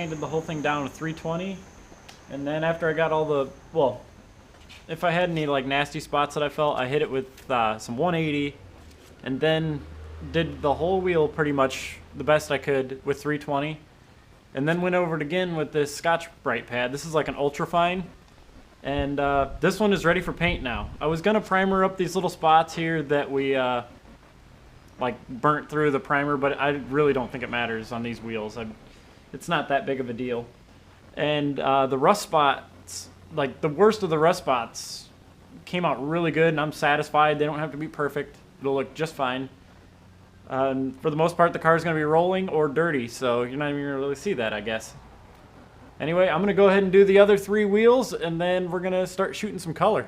sanded the whole thing down to 320. And then after I got all the, well, if I had any like nasty spots that I felt, I hit it with some 180, and then did the whole wheel pretty much the best I could with 320, and then went over it again with this Scotch-Brite pad. This is like an ultra fine, and this one is ready for paint now. I was gonna primer up these little spots here that we like burnt through the primer, but I really don't think it matters on these wheels. It's not that big of a deal. And the rust spots, like the worst of the rust spots, came out really good, and I'm satisfied. They don't have to be perfect. It'll look just fine. For the most part, the car is going to be rolling or dirty, so you're not even going to really see that, I guess. Anyway, I'm going to go ahead and do the other 3 wheels, and then we're going to start shooting some color.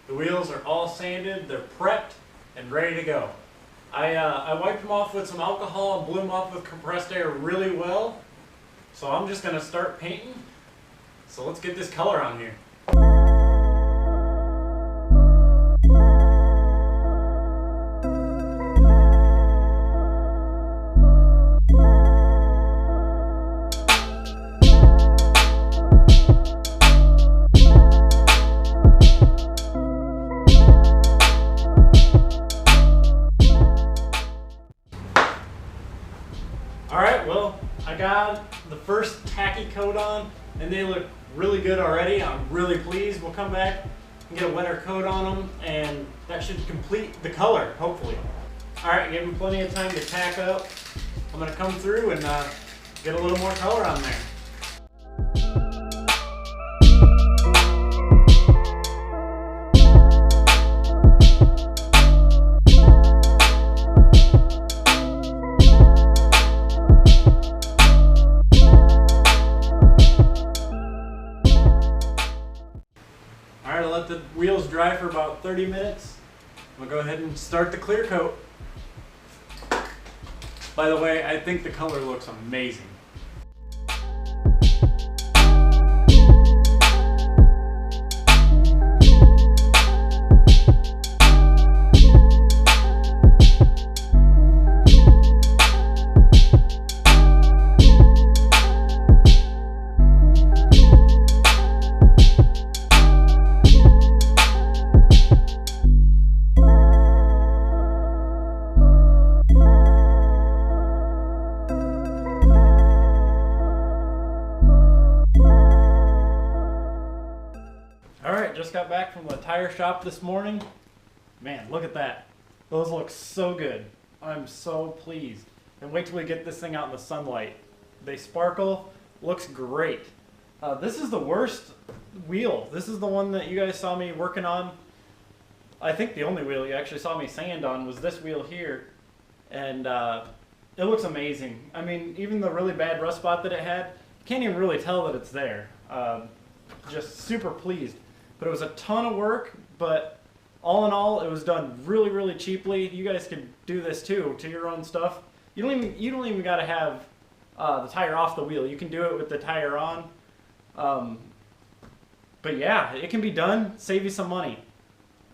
The wheels are all sanded, they're prepped, and ready to go. I wiped them off with some alcohol and blew them off with compressed air really well. So I'm just going to start painting. So let's get this color on here. Alright, well, I got the first tacky coat on, and they look really good already. I'm really pleased. We'll come back and get a wetter coat on them, and that should complete the color, hopefully. Alright, give them plenty of time to tack up. I'm going to come through and get a little more color on there. Alright, I'll let the wheels dry for about 30 minutes. We'll go ahead and start the clear coat. By the way, I think the color looks amazing. Just got back from the tire shop this morning. Man, look at that. Those look so good. I'm so pleased. And wait till we get this thing out in the sunlight. They sparkle. Looks great. This is the worst wheel. This is the one that you guys saw me working on. I think the only wheel you actually saw me sand on was this wheel here. And it looks amazing. I mean, even the really bad rust spot that it had, you can't even really tell that it's there. Just super pleased. But it was a ton of work, but all in all, it was done really, really cheaply. You guys could do this too, to your own stuff. You don't even got to have the tire off the wheel. You can do it with the tire on. But yeah, it can be done. Save you some money.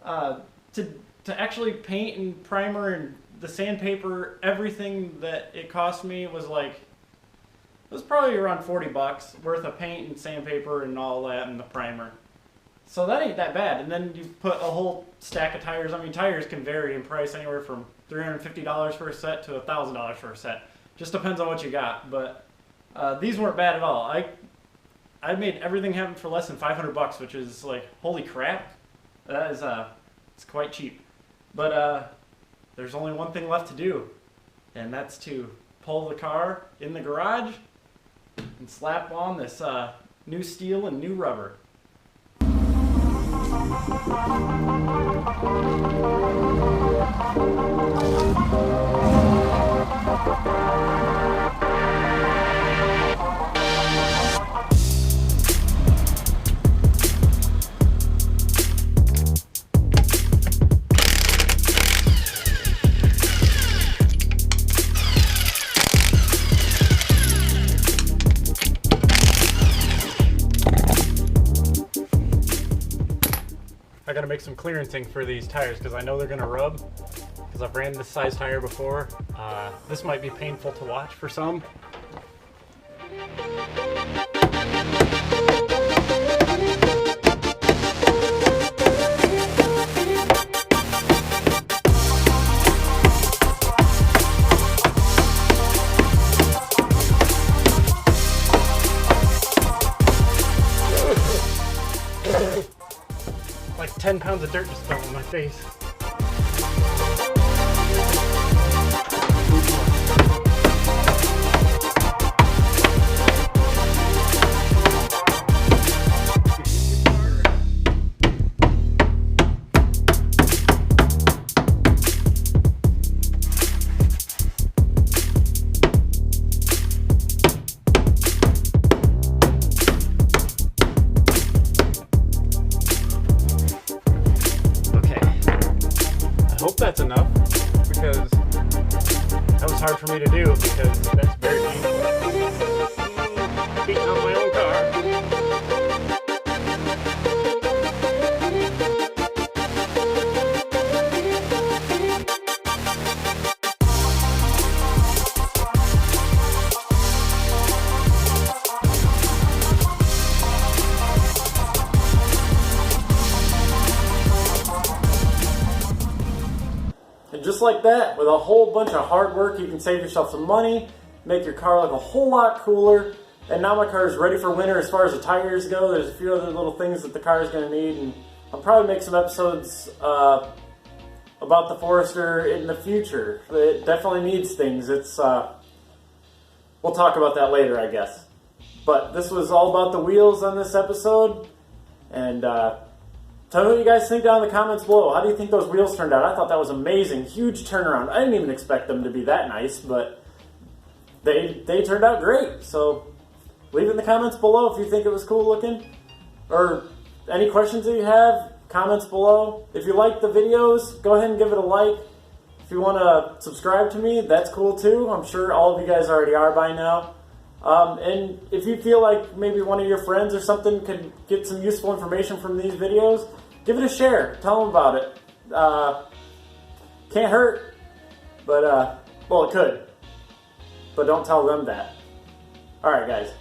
To actually paint and primer and the sandpaper, everything that it cost me was like, it was probably around 40 bucks worth of paint and sandpaper and all that and the primer. So that ain't that bad. And then you put a whole stack of tires. I mean, tires can vary in price anywhere from $350 for a set to $1,000 for a set. Just depends on what you got. But these weren't bad at all. I made everything happen for less than 500 bucks, which is like, holy crap. That is it's quite cheap. But there's only one thing left to do, and that's to pull the car in the garage and slap on this new steel and new rubber. I gotta make some clearancing for these tires because I know they're gonna rub, because I've ran this size tire before. This might be painful to watch for some, 10 pounds of dirt just fell on my face. I hope that's enough, because that was hard for me to do, because that's very painful. Beating on my own car. And just like that, with a whole bunch of hard work, you can save yourself some money, make your car look a whole lot cooler. And now my car is ready for winter as far as the tires go. There's a few other little things that the car is going to need, and I'll probably make some episodes about the Forester in the future. It definitely needs things. We'll talk about that later, I guess. But this was all about the wheels on this episode, and tell me what you guys think down in the comments below. How do you think those wheels turned out? I thought that was amazing. Huge turnaround. I didn't even expect them to be that nice, but they turned out great. So leave it in the comments below if you think it was cool looking. Or any questions that you have, comments below. If you like the videos, go ahead and give it a like. If you want to subscribe to me, that's cool too. I'm sure all of you guys already are by now. And if you feel like maybe one of your friends or something could get some useful information from these videos, give it a share. Tell them about it. Can't hurt, but, well, it could. But don't tell them that. Alright, guys.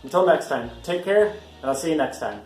Until next time, take care, and I'll see you next time.